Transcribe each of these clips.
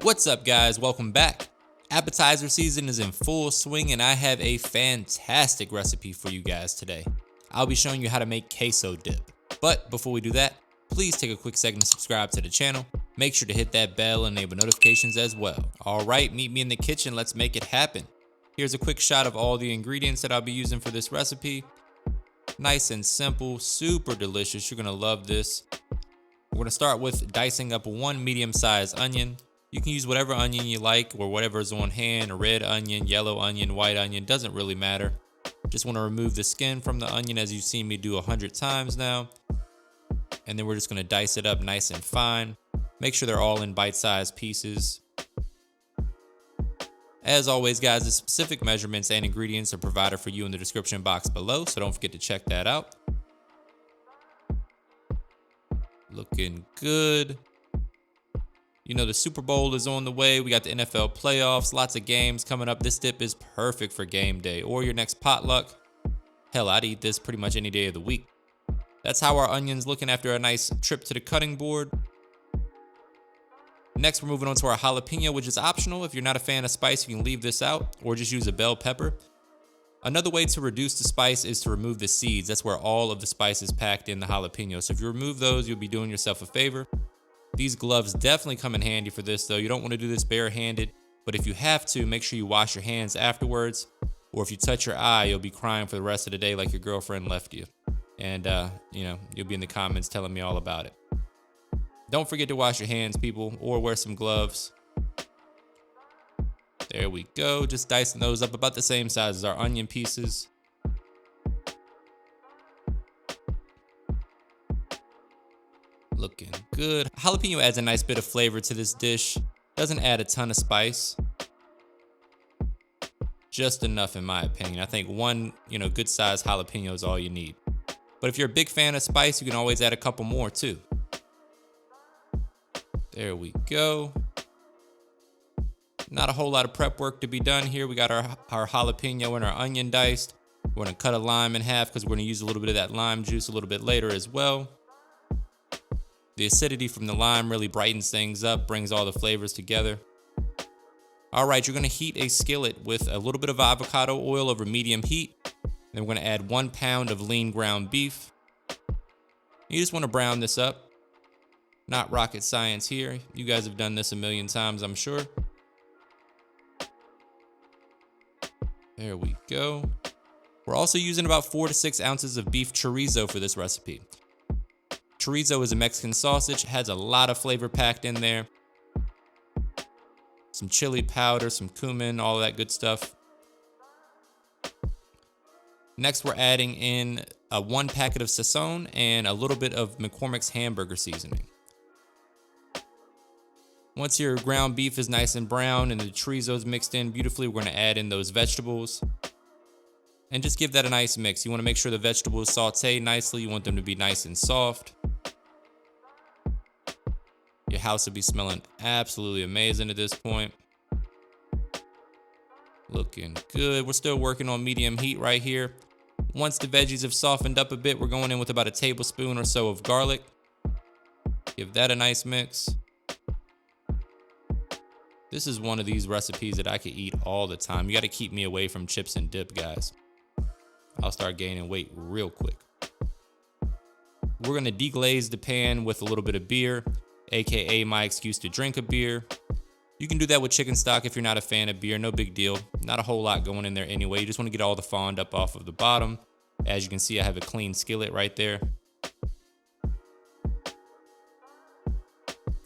What's up, guys? Welcome back. Appetizer season is in full swing and I have a fantastic recipe for you guys today. I'll be showing you how to make queso dip. But before we do that, please take a quick second to subscribe to the channel. Make sure to hit that bell and enable notifications as well. Alright, meet me in the kitchen, let's make it happen. Here's a quick shot of all the ingredients that I'll be using for this recipe. Nice and simple, super delicious, you're gonna love this. We're gonna start with dicing up one medium-sized onion. You can use whatever onion you like or whatever's on hand, a red onion, yellow onion, white onion, doesn't really matter. Just want to remove the skin from the onion as you've seen me do 100 times now. And then we're just going to dice it up nice and fine. Make sure they're all in bite-sized pieces. As always, guys, the specific measurements and ingredients are provided for you in the description box below, so don't forget to check that out. Looking good. You know, the Super Bowl is on the way. We got the NFL playoffs, lots of games coming up. This dip is perfect for game day or your next potluck. Hell, I'd eat this pretty much any day of the week. That's how our onion's looking after a nice trip to the cutting board. Next, we're moving on to our jalapeno, which is optional. If you're not a fan of spice, you can leave this out or just use a bell pepper. Another way to reduce the spice is to remove the seeds. That's where all of the spice is packed in the jalapeno. So if you remove those, you'll be doing yourself a favor. These gloves definitely come in handy for this though. You don't want to do this barehanded, but if you have to, make sure you wash your hands afterwards, or if you touch your eye, you'll be crying for the rest of the day like your girlfriend left you. And you'll be in the comments telling me all about it. Don't forget to wash your hands, people, or wear some gloves. There we go, just dicing those up about the same size as our onion pieces. Looking good. Jalapeno adds a nice bit of flavor to this dish. Doesn't add a ton of spice. Just enough in my opinion. I think one, good sized jalapeno is all you need. But if you're a big fan of spice, you can always add a couple more too. There we go. Not a whole lot of prep work to be done here. We got our jalapeno and our onion diced. We're gonna cut a lime in half because we're gonna use a little bit of that lime juice a little bit later as well. The acidity from the lime really brightens things up, brings all the flavors together. All right, you're gonna heat a skillet with a little bit of avocado oil over medium heat. Then we're gonna add 1 pound of lean ground beef. You just wanna brown this up. Not rocket science here. You guys have done this a million times, I'm sure. There we go. We're also using about 4 to 6 ounces of beef chorizo for this recipe. Chorizo is a Mexican sausage, has a lot of flavor packed in there. Some chili powder, some cumin, all that good stuff. Next, we're adding in 1 packet of sazon and a little bit of McCormick's Hamburger seasoning. Once your ground beef is nice and brown and the chorizo is mixed in beautifully, we're going to add in those vegetables. And just give that a nice mix. You want to make sure the vegetables saute nicely. You want them to be nice and soft. Your house will be smelling absolutely amazing at this point. Looking good. We're still working on medium heat right here. Once the veggies have softened up a bit, we're going in with about a tablespoon or so of garlic. Give that a nice mix. This is one of these recipes that I could eat all the time. You got to keep me away from chips and dip, guys. I'll start gaining weight real quick. We're going to deglaze the pan with a little bit of beer, aka my excuse to drink a beer. You can do that with chicken stock if you're not a fan of beer, no big deal. Not a whole lot going in there anyway. You just want to get all the fond up off of the bottom. As you can see, I have a clean skillet right there.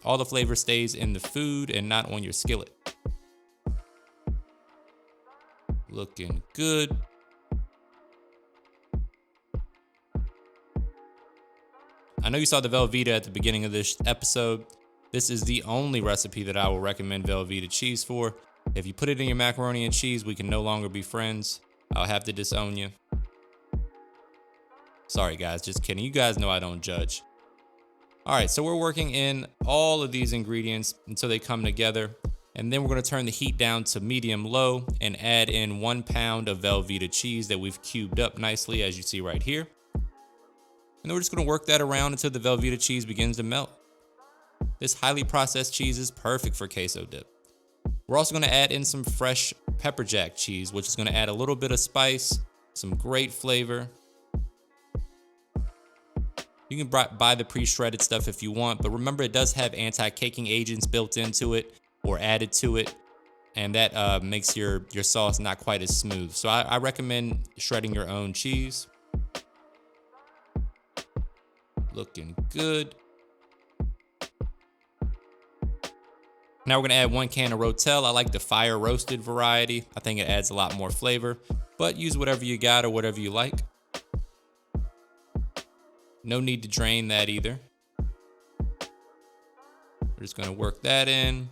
All the flavor stays in the food and not on your skillet. Looking good. I know you saw the Velveeta at the beginning of this episode. This is the only recipe that I will recommend Velveeta cheese for. If you put it in your macaroni and cheese, we can no longer be friends. I'll have to disown you. Sorry guys, just kidding. You guys know I don't judge. All right, so we're working in all of these ingredients until they come together. And then we're gonna turn the heat down to medium low and add in 1 pound of Velveeta cheese that we've cubed up nicely, as you see right here. And then we're just gonna work that around until the Velveeta cheese begins to melt. This highly processed cheese is perfect for queso dip. We're also going to add in some fresh pepperjack cheese, which is going to add a little bit of spice, some great flavor. You can buy the pre-shredded stuff if you want, but remember it does have anti-caking agents built into it or added to it, and that makes your sauce not quite as smooth. So I recommend shredding your own cheese. Looking good. Now we're gonna add 1 can of Rotel. I like the fire roasted variety. I think it adds a lot more flavor, but use whatever you got or whatever you like. No need to drain that either. We're just gonna work that in.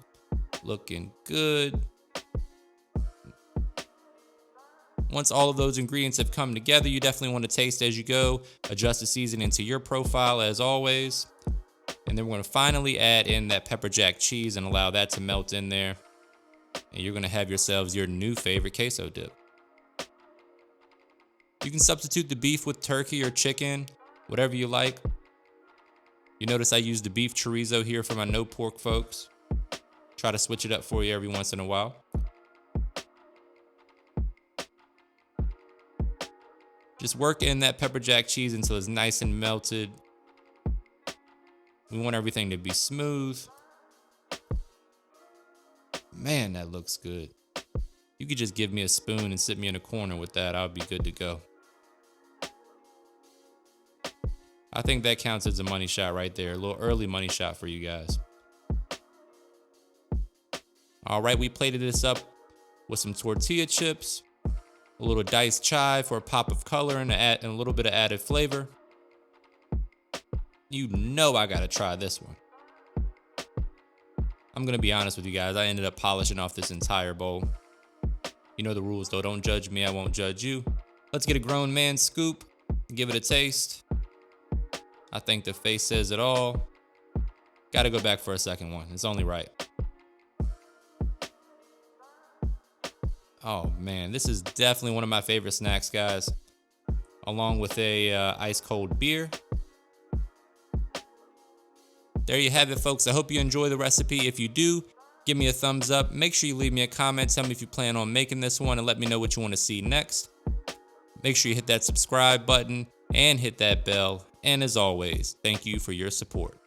Looking good. Once all of those ingredients have come together, you definitely want to taste as you go. Adjust the seasoning to your profile as always. And then we're going to finally add in that pepperjack cheese and allow that to melt in there. And you're going to have yourselves your new favorite queso dip. You can substitute the beef with turkey or chicken, whatever you like. You notice I use the beef chorizo here for my no pork folks. Try to switch it up for you every once in a while. Just work in that pepperjack cheese until it's nice and melted. We want everything to be smooth. Man, that looks good. You could just give me a spoon and sit me in a corner with that. I'll be good to go. I think that counts as a money shot right there. A little early money shot for you guys. All right, we plated this up with some tortilla chips, a little diced chive for a pop of color and a little bit of added flavor. You know I gotta try this one. I'm gonna be honest with you guys, I ended up polishing off this entire bowl. You know the rules though, don't judge me, I won't judge you. Let's get a grown man scoop, give it a taste. I think the face says it all. Gotta go back for a second one, it's only right. Oh man, this is definitely one of my favorite snacks, guys. Along with a ice cold beer. There you have it, folks. I hope you enjoy the recipe. If you do, give me a thumbs up. Make sure you leave me a comment. Tell me if you plan on making this one and let me know what you want to see next. Make sure you hit that subscribe button and hit that bell. And as always, thank you for your support.